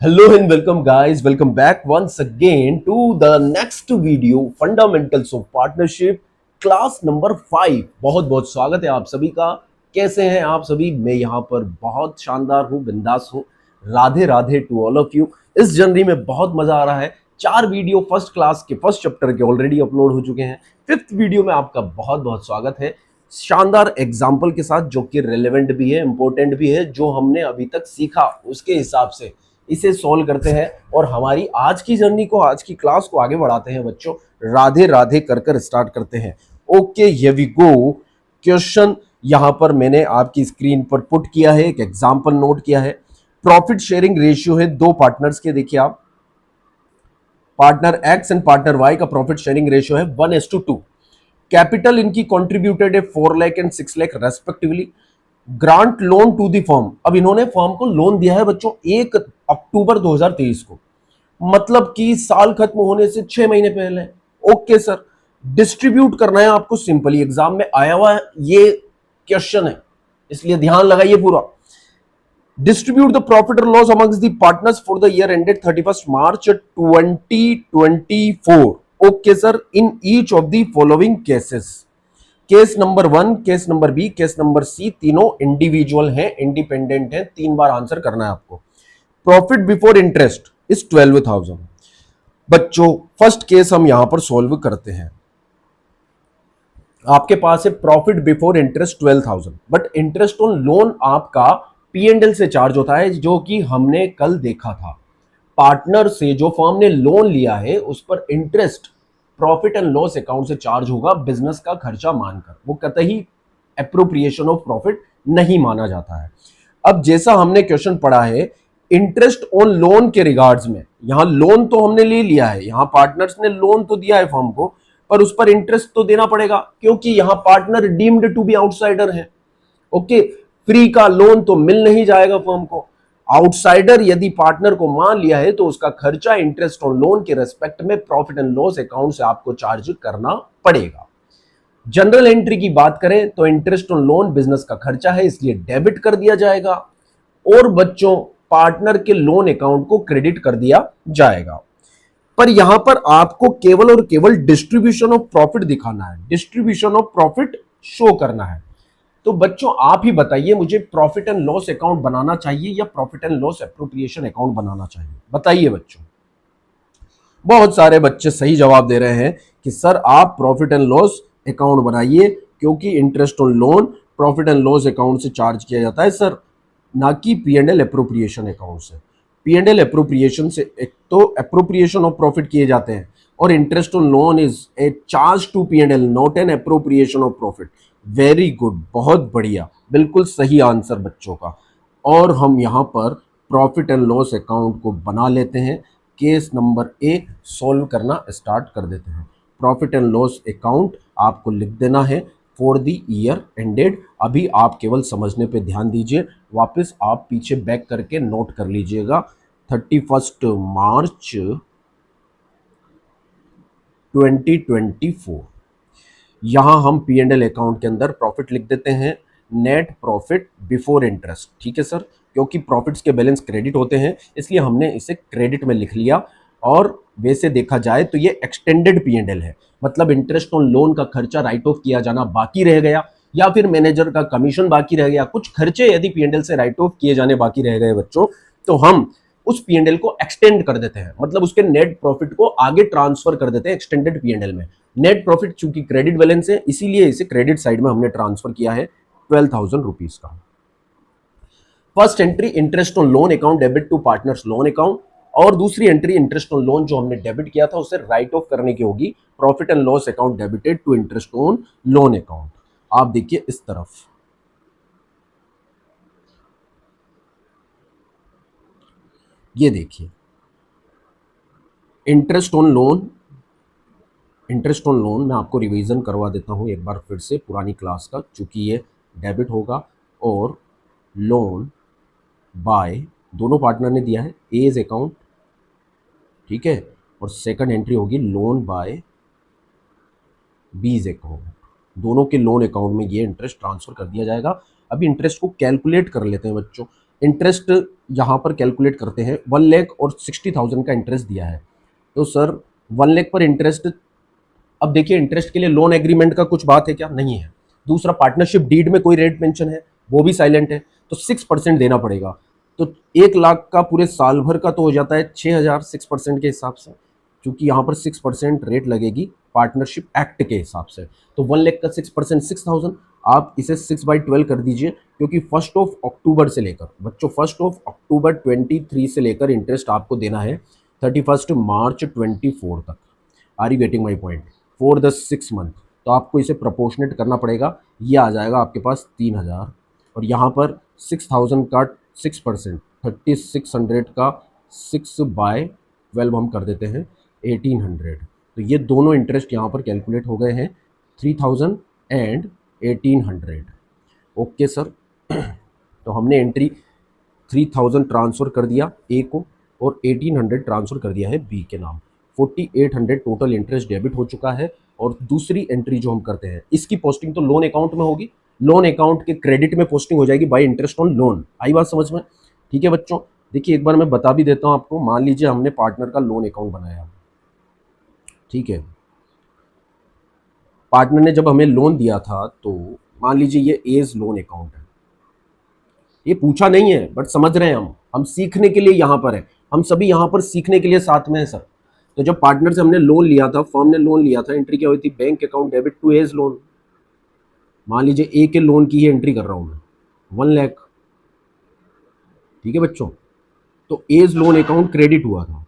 Hello and welcome guys, welcome back once again to the next video Fundamentals of Partnership class number 5। बहुत बहुत स्वागत है आप सभी का। कैसे हैं आप सभी? मैं यहाँ पर बहुत शानदार हूँ, बिंदास हूँ। Radhe Radhe to all of you. इस जर्नी में बहुत मजा आ रहा है। 4 वीडियो फर्स्ट क्लास के फर्स्ट चैप्टर के ऑलरेडी अपलोड हो चुके हैं। 5th वीडियो में आपका बहुत बहुत स्वागत है, शानदार एग्जाम्पल के साथ जो कि रेलेवेंट भी है, इंपॉर्टेंट भी है। जो हमने अभी तक सीखा उसके हिसाब से इसे सॉल्व करते हैं और हमारी आज की जर्नी को, आज की क्लास को आगे बढ़ाते हैं बच्चों। राधे राधे कर स्टार्ट करते हैं। Okay, here we go. Question यहां पर मैंने आपकी स्क्रीन पर पुट किया है, एक एग्जांपल नोट किया है। प्रॉफिट शेयरिंग रेशियो है दो पार्टनर्स के। देखिए आप, partner X and partner Y का प्रॉफिट शेयरिंग रेशियो है 1:2। कैपिटल इनकी कॉन्ट्रीब्यूटेड है 4 lakh and 6 lakh respectively. Grant loan to the firm, अब इन्होंने फर्म को लोन दिया है बच्चों 1 अक्टूबर 2023 को, मतलब कि साल खत्म होने से 6 महीने पहले। ओके सर, डिस्ट्रीब्यूट करना है आपको, सिंपली एग्जाम में आया हुआ है ये क्वेश्चन है, इसलिए ध्यान लगाइए पूरा। डिस्ट्रीब्यूट द प्रॉफिट और loss amongst the partners for the year ended 31 March 2024। Okay sir, in each of the following cases. Case number 1, case number B, case number C, तीनों इंडिविजुअल हैं, इंडिपेंडेंट हैं। 3 बार answer करना है आपको। Profit before interest is 12,000। बच्चों first case हम यहां पर सॉल्व करते हैं। आपके पास है profit before interest 12,000, but interest on loan आपका P&L से चार्ज होता है, जो कि हमने कल देखा था। पार्टनर से जो फर्म ने लोन लिया है उस पर interest profit and loss account से चार्ज होगा, बिजनेस का खर्चा मानकर। वो कतई एप्रोप्रिएशन ऑफ प्रॉफिट नहीं माना जाता है। अब जैसा हमने क्वेश्चन पढ़ा है, इंटरेस्ट ऑन लोन के रिगार्ड्स में, यहां लोन तो हमने ले लिया है, यहां पार्टनर्स ने लोन तो दिया है फर्म को, पर उस पर इंटरेस्ट तो देना पड़ेगा क्योंकि यहां partner deemed to be outsider है। ओके, फ्री का लोन तो मिल नहीं जाएगा फर्म को। आउटसाइडर यदि पार्टनर को मान लिया है तो उसका खर्चा इंटरेस्ट ऑन लोन के रेस्पेक्ट में प्रॉफिट एंड लॉस अकाउंट से आपको चार्ज करना पड़ेगा। जनरल एंट्री की बात करें तो इंटरेस्ट ऑन लोन बिजनेस का खर्चा है, इसलिए डेबिट कर दिया जाएगा, और बच्चों पार्टनर के लोन अकाउंट को क्रेडिट कर दिया जाएगा। पर यहां पर आपको केवल और केवल डिस्ट्रीब्यूशन ऑफ प्रॉफिट दिखाना है, डिस्ट्रीब्यूशन ऑफ प्रॉफिट शो करना है। तो बच्चों आप ही बताइए, मुझे प्रॉफिट एंड लॉस अकाउंट बनाना चाहिए या profit and loss appropriation account बनाना चाहिए? बताइए बच्चों। बहुत सारे बच्चे सही जवाब दे रहे हैं कि सर आप प्रॉफिट एंड लॉस अकाउंट बनाइए, क्योंकि interest on loan profit and loss account से चार्ज किया जाता है सर, ना कि P&L एप्रोप्रिएशन अकाउंट से। P&L एप्रोप्रिएशन से एक तो एप्रोप्रिएशन ऑफ प्रॉफिट किए जाते हैं, और interest on loan is a charge to P&L, not an appropriation of profit. Very good, बहुत बढ़िया, बिल्कुल सही आंसर बच्चों का। और हम यहाँ पर प्रॉफिट एंड लॉस अकाउंट को बना लेते हैं। केस नंबर ए सॉल्व करना स्टार्ट कर देते हैं। प्रॉफिट एंड लॉस अकाउंट आपको लिख देना है फॉर द ईयर एंडेड। अभी आप केवल समझने पे ध्यान दीजिए, वापस आप पीछे बैक करके नोट कर लीजिएगा। 31 मार्च 2024। यहां हम P&L अकाउंट के अंदर प्रॉफिट लिख देते हैं, नेट प्रॉफिट बिफोर इंटरेस्ट। ठीक है सर, क्योंकि प्रॉफिट्स के बैलेंस क्रेडिट होते हैं इसलिए हमने इसे क्रेडिट में लिख लिया। और वैसे देखा जाए तो ये एक्सटेंडेड P&L है, मतलब इंटरेस्ट ऑन लोन का खर्चा राइट ऑफ किया जाना बाकी रह गया, या फिर मैनेजर का कमीशन बाकी रह गया, कुछ खर्चे यदि P&L से राइट ऑफ किए जाने बाकी रह गए बच्चों, तो हम उस P&L को एक्सटेंड कर देते हैं, मतलब उसके नेट प्रॉफिट को आगे ट्रांसफर कर देते हैं एक्सटेंडेड P&L में। नेट प्रॉफिट चूंकि क्रेडिट बैलेंस है इसीलिए इसे क्रेडिट साइड में हमने ट्रांसफर किया है 12,000 रुपीज का। First entry interest on loan account debit to partners loan account, और दूसरी एंट्री इंटरेस्ट ऑन लोन जो हमने डेबिट किया था उसे राइट ऑफ करने की होगी, profit and loss account debited to interest on loan account. आप देखिए इस तरफ, ये देखिए interest on loan, interest on loan मैं आपको रिवीजन करवा देता हूं एक बार फिर से पुरानी क्लास का, चूंकि ये डेबिट होगा, और लोन बाय दोनों पार्टनर ने दिया है एज अकाउंट, ठीक है, और सेकंड एंट्री होगी लोन बाय बीज अकाउंट। दोनों के लोन अकाउंट में ये इंटरेस्ट ट्रांसफर कर दिया जाएगा। अभी इंटरेस्ट को कैलकुलेट कर लेते हैं बच्चों। इंटरेस्ट यहाँ पर कैलकुलेट करते हैं, 1,60,000 का इंटरेस्ट दिया है, तो सर 1,00,000 पर इंटरेस्ट, अब देखिए इंटरेस्ट के लिए लोन एग्रीमेंट का कुछ बात है क्या? नहीं है। दूसरा, पार्टनरशिप डीड में कोई रेट मेंशन है? वो भी साइलेंट है, तो 6% देना पड़ेगा। तो 1,00,000 का पूरे साल भर का तो हो जाता है 6,000 6% के हिसाब से, क्योंकि यहाँ पर 6% रेट लगेगी पार्टनरशिप एक्ट के हिसाब से। तो 1,00,000 का 6% 6,000, आप इसे 6/12 कर दीजिए, क्योंकि 1 अक्टूबर से लेकर बच्चों 1 अक्टूबर 23 से लेकर इंटरेस्ट आपको देना है 31 मार्च 24 तक। Are you getting my point? For the 6 month, तो आपको इसे प्रोपोर्शनेट करना पड़ेगा। ये आ जाएगा आपके पास 3,000, और यहाँ पर 6,000 का 6%, 3,600 का 6/12 हम कर देते हैं 1,800। तो ये दोनों इंटरेस्ट यहाँ पर कैलकुलेट हो गए हैं, 3,000 एंड 1,800। Okay sir. तो हमने एंट्री 3,000 ट्रांसफ़र कर दिया ए को, और 1,800 ट्रांसफ़र कर दिया है बी के नाम। 4,800 टोटल इंटरेस्ट डेबिट हो चुका है। और दूसरी एंट्री जो हम करते हैं, इसकी पोस्टिंग तो लोन अकाउंट में होगी, लोन अकाउंट के क्रेडिट में पोस्टिंग हो जाएगी बाय इंटरेस्ट ऑन लोन। आई बात समझ में? ठीक है बच्चों, देखिए एक बार मैं बता भी देता हूँ आपको। मान लीजिए हमने पार्टनर का लोन अकाउंट बनाया, ठीक है। पार्टनर ने जब हमें लोन दिया था, तो मान लीजिए ये एज लोन अकाउंट है। ये पूछा नहीं है, बट समझ रहे हैं हम सीखने के लिए यहाँ पर है, हम सभी यहाँ पर सीखने के लिए साथ में है सर। तो जब पार्टनर से हमने लोन लिया था, फर्म ने लोन लिया था, एंट्री क्या हुई थी? Bank account debit to A's loan. मान लीजिए ए के लोन की ही एंट्री कर रहा हूँ मैं, 1,00,000, ठीक है बच्चों। तो एज लोन अकाउंट क्रेडिट हुआ था,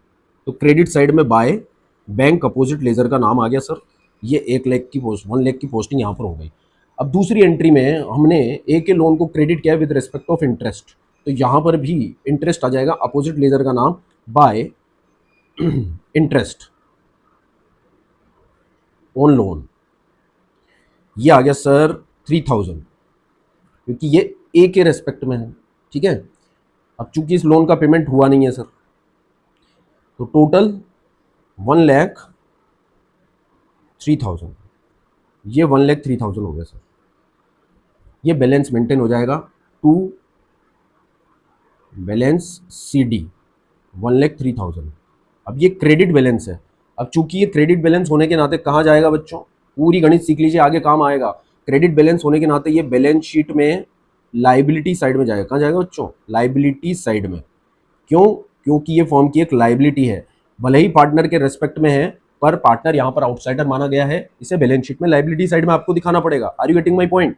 तो क्रेडिट साइड में बाय बैंक अपोजिट लेजर का नाम आ गया सर। ये 1,00,000 की पोस्ट 1,00,000 की पोस्टिंग यहाँ पर हो गई। अब दूसरी एंट्री में हमने ए के लोन को क्रेडिट किया विद रिस्पेक्ट ऑफ इंटरेस्ट, तो यहाँ पर भी इंटरेस्ट आ जाएगा, अपोजिट लेजर का नाम बाय इंटरेस्ट ऑन लोन। ये आ गया सर 3,000, क्योंकि ये ए के रेस्पेक्ट में है, ठीक है। अब चूंकि इस लोन का पेमेंट हुआ नहीं है सर, तो टोटल 1,03,000, ये 1,03,000 हो गया सर। ये बैलेंस मेंटेन हो जाएगा टू बैलेंस सी डी 1,03,000। अब ये क्रेडिट बैलेंस है। अब चूंकि ये क्रेडिट बैलेंस होने के नाते कहाँ जाएगा बच्चों? पूरी गणित सीख लीजिए, आगे काम आएगा। क्रेडिट बैलेंस होने के नाते ये बैलेंस शीट में लाइबिलिटी साइड में जाएगा। कहाँ जाएगा बच्चों? लाइबिलिटी साइड में। क्यों? क्योंकि ये फर्म की एक लाइबिलिटी है, भले ही पार्टनर के रेस्पेक्ट में है, पर पार्टनर यहाँ पर आउटसाइडर माना गया है, इसे बैलेंस शीट में लाइबिलिटी साइड में आपको दिखाना पड़ेगा। Are you getting my point?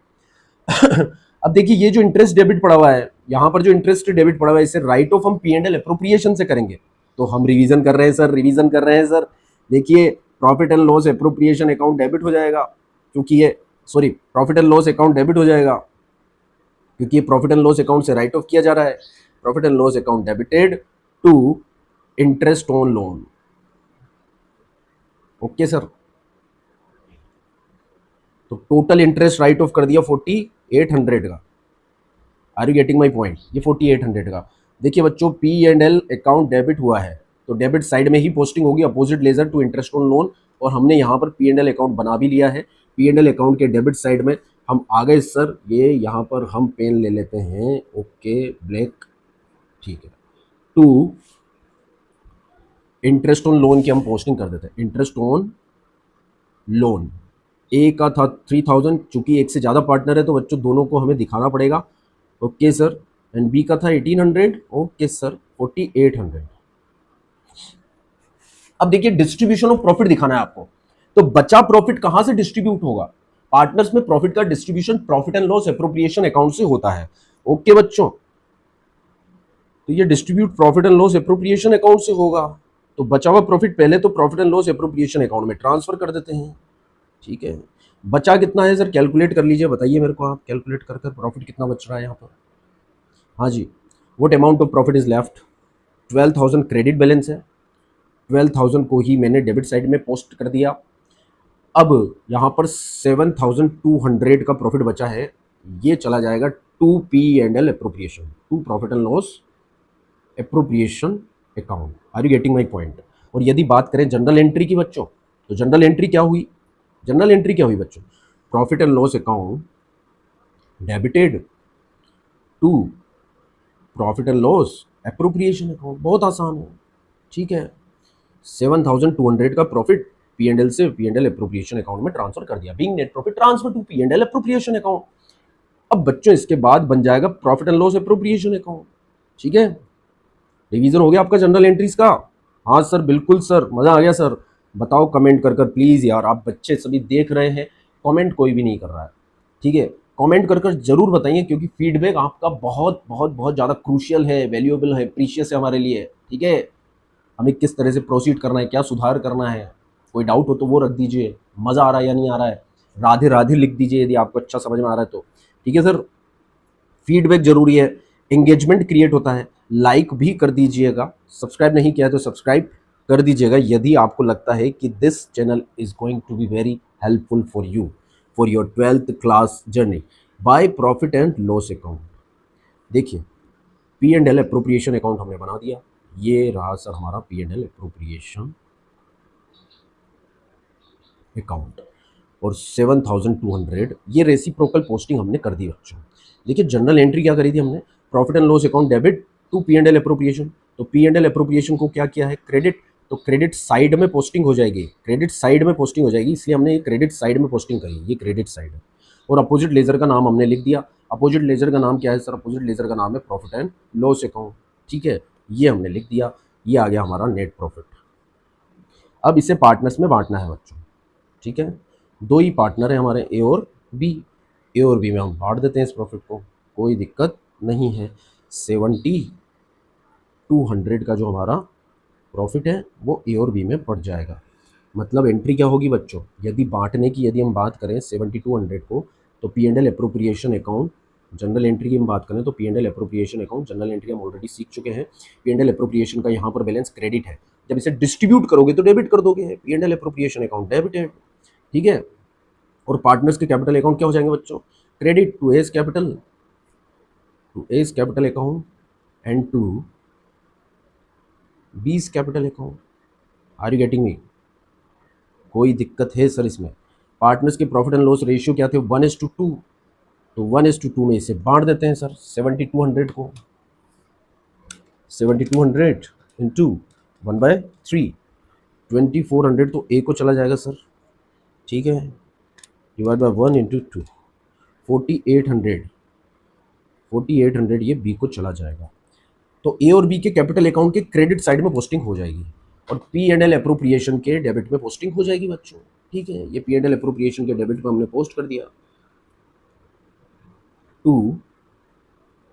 अब देखिए ये जो इंटरेस्ट डेबिट पड़ा हुआ है, यहाँ पर जो इंटरेस्ट डेबिट पड़ा हुआ है, इसे राइट ऑफ हम P&L एप्रोप्रिएशन से करेंगे। तो हम रिवीजन कर रहे हैं सर, रिवीजन कर रहे हैं सर। देखिए profit and loss appropriation account debit हो जाएगा, क्योंकि ये profit and loss account debit हो जाएगा, क्योंकि ये प्रॉफिट एंड लॉस अकाउंट से राइट ऑफ किया जा रहा है। Profit and loss account debited to interest on loan. Okay sir. तो टोटल इंटरेस्ट राइट ऑफ कर दिया 4,800 का। Are you getting my point? ये 4,800 का। देखिए बच्चों, P&L अकाउंट डेबिट हुआ है, तो डेबिट साइड में ही पोस्टिंग होगी, opposite ledger to interest on loan. और हमने यहाँ पर P&L अकाउंट बना भी लिया है। P&L अकाउंट के डेबिट साइड में हम आ गए सर। ये यहाँ पर हम पेन ले लेते हैं, ओके ब्लैक, ठीक है। टू इंटरेस्ट ऑन लोन की हम पोस्टिंग कर देते हैं। इंटरेस्ट ऑन लोन ए का था 3,000, चूंकि एक से ज़्यादा पार्टनर है तो बच्चों दोनों को हमें दिखाना पड़ेगा। Okay sir. एंड बी का था 1,800। Okay sir, 4,800। अब देखिए डिस्ट्रीब्यूशन ऑफ प्रॉफिट दिखाना है आपको, तो बचा प्रॉफिट कहां से डिस्ट्रीब्यूट होगा? पार्टनर्स में प्रॉफिट का distribution profit and loss appropriation account से होता है। ओके बच्चों, तो ये distribute profit and loss appropriation account से होगा। तो बचा हुआ प्रॉफिट पहले तो profit and loss appropriation account में ट्रांसफर कर देते हैं, ठीक है। बचा कितना है सर? कैलकुलेट कर लीजिए, बताइए मेरे को आप। कैलकुलेट कर प्रॉफिट कितना बच रहा है यहाँ पर? हाँ जी, what amount of profit is left? 12,000 credit balance है, 12,000 को ही मैंने डेबिट साइड में पोस्ट कर दिया। अब यहाँ पर 7,200 का प्रॉफिट बचा है, ये चला जाएगा to P&L appropriation, to profit and loss appropriation account. Are you getting my point? और यदि बात करें जनरल एंट्री की बच्चों, तो जनरल एंट्री क्या हुई? जनरल एंट्री क्या हुई बच्चों? Profit and loss account debited to profit and loss appropriation account, बहुत आसान है, ठीक है। 7,200 का प्रॉफिट P&L से P&L एप्रोप्रिएशन अकाउंट में ट्रांसफर कर दिया, being net profit transfer to P&L appropriation account. अब बच्चों इसके बाद बन जाएगा profit and loss appropriation account, ठीक है। रिवीजन हो गया आपका जनरल एंट्रीज का? हाँ सर, बिल्कुल सर, मजा आ गया सर। बताओ कमेंट कर कर प्लीज यार, आप बच्चे सभी देख रहे हैं, कमेंट कोई भी नहीं कर रहा है, ठीक है। कमेंट कर कर जरूर बताइए, क्योंकि फीडबैक आपका बहुत बहुत बहुत ज़्यादा क्रूशियल है, वैल्यूएबल है, प्रीशियस है हमारे लिए, ठीक है। हमें किस तरह से प्रोसीड करना है, क्या सुधार करना है, कोई डाउट हो तो वो रख दीजिए, मज़ा आ रहा है या नहीं आ रहा है, राधे राधे लिख दीजिए यदि आपको अच्छा समझ में आ रहा है तो, ठीक है सर। फीडबैक जरूरी है, एंगेजमेंट क्रिएट होता है, लाइक भी कर दीजिएगा, सब्सक्राइब नहीं किया तो सब्सक्राइब कर दीजिएगा यदि आपको लगता है कि this channel is going to be very helpful for you for your 12th class journey by profit and loss account. देखिए, P&L अप्रोप्रिएशन अकाउंट हमने बना दिया, ये रहा सर हमारा P&L अप्रोप्रिएशन अकाउंट, और 7,200 ये रेसिप्रोकल पोस्टिंग हमने कर दी बच्चों। देखिए जनरल एंट्री क्या करी थी हमने, profit and loss account debit to P&L appropriation. तो P&L अप्रोप्रिएशन को क्या किया है, क्रेडिट, तो क्रेडिट साइड में पोस्टिंग हो जाएगी, क्रेडिट साइड में पोस्टिंग हो जाएगी, इसलिए हमने ये क्रेडिट साइड में पोस्टिंग करी, ये क्रेडिट साइड है। और अपोजिट लेजर का नाम हमने लिख दिया, अपोजिट लेजर का नाम क्या है सर, अपोजिट लेजर का नाम है प्रॉफिट एंड लॉस अकाउंट, ठीक है, ये हमने लिख दिया, ये आ गया हमारा नेट प्रॉफिट। अब इसे पार्टनर्स में बांटना है बच्चों, ठीक है। दो ही पार्टनर है हमारे, ए और बी, ए और बी में हम बांट देते हैं इस प्रॉफिट को, कोई दिक्कत नहीं है। 7,200 का जो हमारा प्रॉफिट है वो ए और बी में बढ़ जाएगा। मतलब एंट्री क्या होगी बच्चों, यदि बांटने की यदि हम बात करें 7,200 को, तो P&L appropriation account, general entry की हम बात करें तो P&L appropriation account, general entry हम ऑलरेडी सीख चुके हैं। P&L अप्रोप्रिएशन का यहाँ पर बैलेंस क्रेडिट है, जब इसे डिस्ट्रीब्यूट करोगे तो डेबिट कर दोगे, P&L अप्रोप्रिएशन अकाउंट डेबिट है, ठीक है। और पार्टनर्स के कैपिटल अकाउंट क्या हो जाएंगे बच्चों, credit to A's capital account and to B's capital account. Are you getting me? कोई दिक्कत है सर इसमें? पार्टनर्स के प्रॉफिट एंड लॉस रेशियो क्या थे, 1:2, तो 1:2 में इसे बांट देते हैं सर 7,200 को, 7,200 इंटू 1/3, 2,400 तो ए को चला जाएगा सर, ठीक है, डिवाइड बाय 1 इंटू 2, 4,800 ये बी को चला जाएगा। तो ए और बी के कैपिटल अकाउंट के क्रेडिट साइड में पोस्टिंग हो जाएगी, और P&L अप्रोप्रिएशन के डेबिट में पोस्टिंग हो जाएगी बच्चों, ठीक है। ये P&L अप्रोप्रिएशन के डेबिट में हमने पोस्ट कर दिया, टू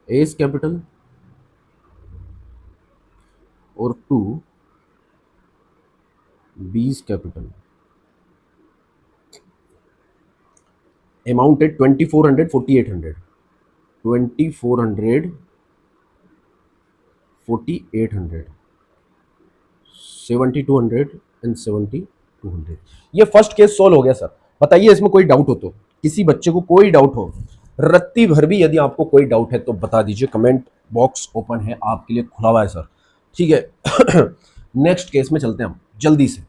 एज कैपिटल और टू बीज कैपिटल। अमाउंट है 2,400, 4,800, 2,400, 4,800, 7,200 एंड 7,200। ये फर्स्ट केस सोल्व हो गया सर। बताइए इसमें कोई डाउट हो तो, किसी बच्चे को कोई डाउट हो, रत्ती भर भी यदि आपको कोई डाउट है तो बता दीजिए, कमेंट बॉक्स ओपन है आपके लिए, खुला हुआ है सर, ठीक है। नेक्स्ट केस में चलते हैं हम जल्दी से।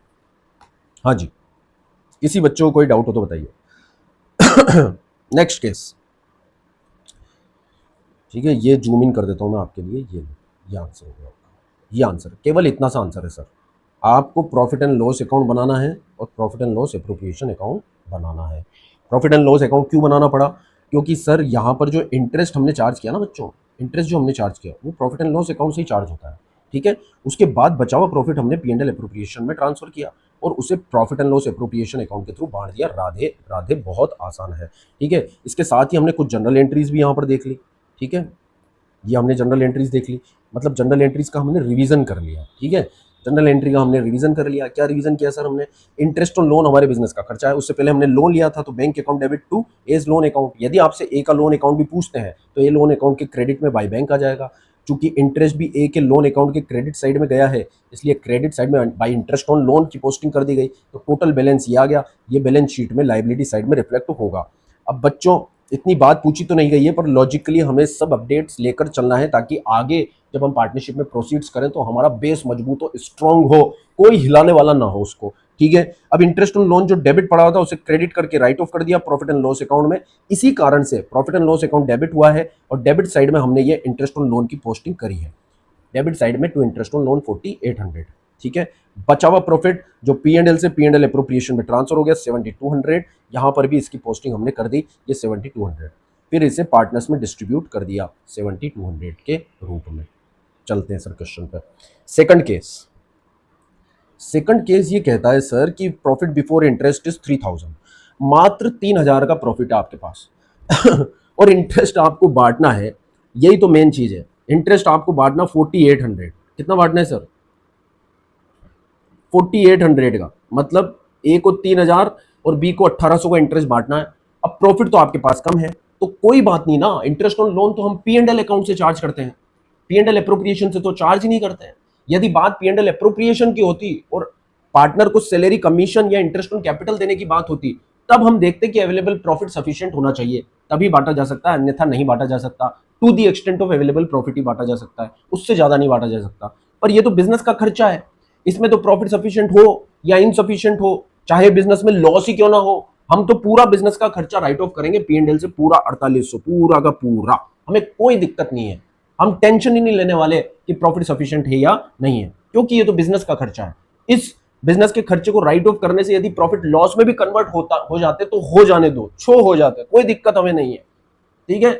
हाँ जी, किसी बच्चे को कोई डाउट हो तो बताइए। नेक्स्ट केस, ठीक है, ये जूम इन कर देता हूं मैं आपके लिए, ये आंसर होगा, ये आंसर, केवल इतना सा आंसर है सर। आपको प्रॉफिट एंड लॉस अकाउंट बनाना है और profit and loss appropriation account बनाना है। प्रॉफिट एंड लॉस अकाउंट क्यों बनाना पड़ा, क्योंकि सर यहाँ पर जो इंटरेस्ट हमने चार्ज किया ना बच्चों, इंटरेस्ट जो हमने चार्ज किया वो प्रॉफिट एंड लॉस अकाउंट से ही चार्ज होता है, ठीक है। उसके बाद बचा हुआ प्रॉफिट हमने P&L एप्रोप्रिएशन में ट्रांसफर किया और उसे profit and loss appropriation account के थ्रू बांट दिया। राधे राधे, बहुत आसान है, ठीक है। इसके साथ ही हमने कुछ जनरल एंट्रीज भी यहाँ पर देख ली, ठीक है, ये हमने जनरल एंट्रीज देख ली, मतलब जनरल एंट्रीज का हमने रिवीजन कर लिया, ठीक है। जनरल एंट्री का हमने रिवीजन कर लिया। क्या रिवीजन किया सर हमने, इंटरेस्ट ऑन लोन हमारे बिजनेस का खर्चा है, उससे पहले हमने लोन लिया था तो bank account debit to A's loan account. यदि आपसे ए का लोन अकाउंट भी पूछते हैं तो ए लोन अकाउंट के क्रेडिट में बाय बैंक आ जाएगा, चूंकि इंटरेस्ट भी ए के लोन अकाउंट के क्रेडिट साइड में गया है, इसलिए क्रेडिट साइड में बाय इंटरेस्ट ऑन लोन की पोस्टिंग कर दी गई, तो टोटल बैलेंस ये आ गया, ये बैलेंस शीट में लाइबिलिटी साइड में रिफ्लेक्ट होगा। अब बच्चों इतनी बात पूछी तो नहीं गई है, पर लॉजिकली हमें सब अपडेट्स लेकर चलना है ताकि आगे जब हम पार्टनरशिप में प्रोसीड्स करें तो हमारा बेस मजबूत हो, स्ट्रांग हो, कोई हिलाने वाला ना हो उसको। ठीक है, अब इंटरेस्ट ऑन लोन जो डेबिट पड़ा हुआ था उसे क्रेडिट करके राइट ऑफ कर दिया प्रॉफिट एंड लॉस अकाउंट में। इसी कारण से profit and loss account debit हुआ है और डेबिट साइड में हमने ये इंटरेस्ट ऑन लोन की पोस्टिंग करी है। डेबिट साइड में टू इंटरेस्ट ऑन लोन 4800। ठीक है, बचा हुआ प्रॉफिट जो P&L से P&L अप्रोप्रिएशन में ट्रांसफर हो गया 7200, यहां पर भी इसकी पोस्टिंग हमने कर दी ये 7200, फिर इसे पार्टनर्स में डिस्ट्रीब्यूट कर दिया 7200 के रूप में। चलते हैं सर क्वेश्चन पर। सेकंड केस, सेकंड केस ये कहता है सर कि प्रॉफिट बिफोर इंटरेस्ट इज 3000, मात्र 3000 का प्रॉफिट है आपके पास और इंटरेस्ट आपको बांटना है, यही तो मेन चीज है, इंटरेस्ट आपको बांटना 4800। कितना बांटना है सर? 4800 का, मतलब ए को 3000 और बी को 1800 का इंटरेस्ट बांटना है। अब प्रॉफिट तो आपके पास कम है तो कोई बात नहीं ना, इंटरेस्ट ऑन लोन तो हम P&L अकाउंट से चार्ज करते हैं, P&L अप्रोप्रिएशन से तो चार्ज ही नहीं करते हैं। यदि बात P&L अप्रोप्रिएशन की होती और पार्टनर को सैलरी कमीशन या इंटरेस्ट ऑन कैपिटल देने की बात होती, तब हम देखते कि अवेलेबल प्रॉफिट सफिशिएंट होना चाहिए, तभी बांटा जा सकता है, अन्यथा नहीं बांटा जा सकता। To the extent of available profit ही बांटा जा सकता है, उससे ज्यादा नहीं बांटा जा सकता। पर ये तो बिजनेस का खर्चा है, इसमें तो प्रॉफिट सफिशिएंट हो या इनसफिशिएंट हो, चाहे बिजनेस में लॉस ही क्यों ना हो, हम तो पूरा बिजनेस का खर्चा राइट ऑफ करेंगे P&L से, पूरा 4800, पूरा का पूरा, हमें कोई दिक्कत नहीं है। हम टेंशन ही नहीं लेने वाले कि प्रॉफिट सफिशिएंट है या नहीं है, क्योंकि ये तो बिजनेस का खर्चा है। इस बिजनेस के खर्चे को राइट ऑफ करने से यदि प्रॉफिट लॉस में भी कन्वर्ट होता हो जाते तो हो जाने दो, छो हो जाते, कोई दिक्कत हमें नहीं है। ठीक है,